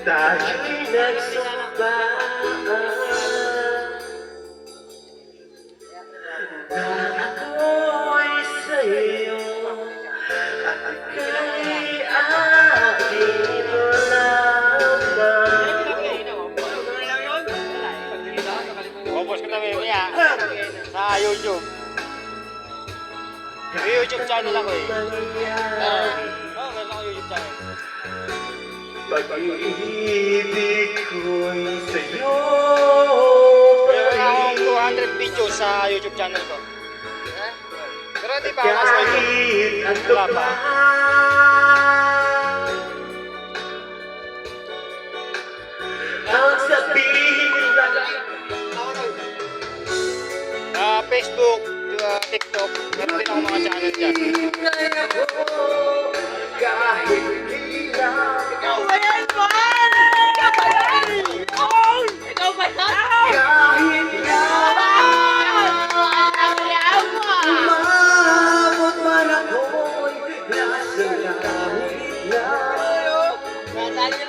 Tayo'y nagsumpaan na ako'y sa'yo at ika'y aking lamang. Focus ko na mamaya sa YouTube. May YouTube channel ako eh. Meron ako YouTube channel. Pag-ibig ko'y sa'yo Meron akong 200 videos sa YouTube channel ko. Pero hindi pa ako nasa kahit YouTube. ano Wala pa. pa. Ang sabihin na Facebook, TikTok, meron din ako mga channel dyan. ingay ako kahit hindi lang. Ikaw ba yan, Juan? Ikaw ba yan? Ikaw ba yan? Kahit na umabot man ako'y nasa langit na.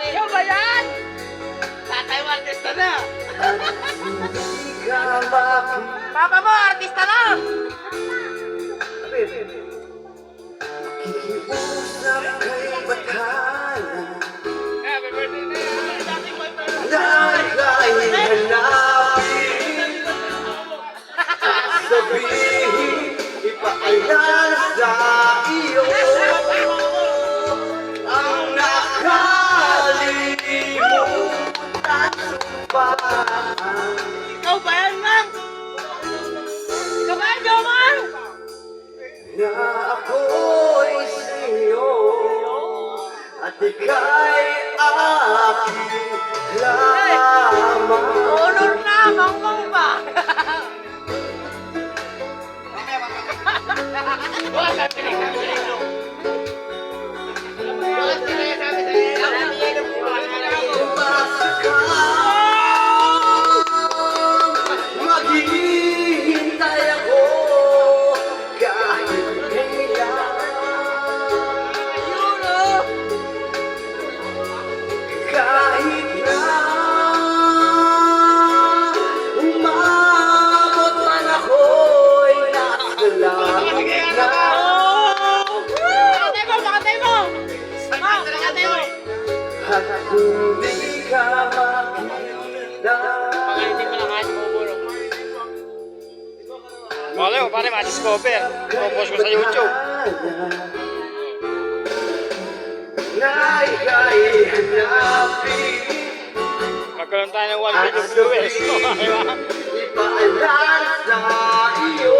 Ikaw ba yan? Tatay mo, artista na. Hindi ka makita. Papa mo, artista na. Kikiusap kay Bathala Happy birthday na yan. dahil kay hanapin at sabihin ipaalala sa iyo ang nakalimutan sumpaan. Ikaw ba yan, Mang? Ikaw ba yan, Jomar? Na ako'y sa'yo at ika'y aking lamang. Honor na, Mang ba? Umasa ka, maghihintay ako kahit kailan. Kahit na umabot man ako'y nasa langit na. Pakatay mo, pakatay mo! Mang, pakatay mo! At kung di ka makita, Wala mo, pare, ma-discover. Focus ko sa YouTube. na ika'y hanapin Magkaroon tayo ng 1 million viewers. ipaalala sa iyo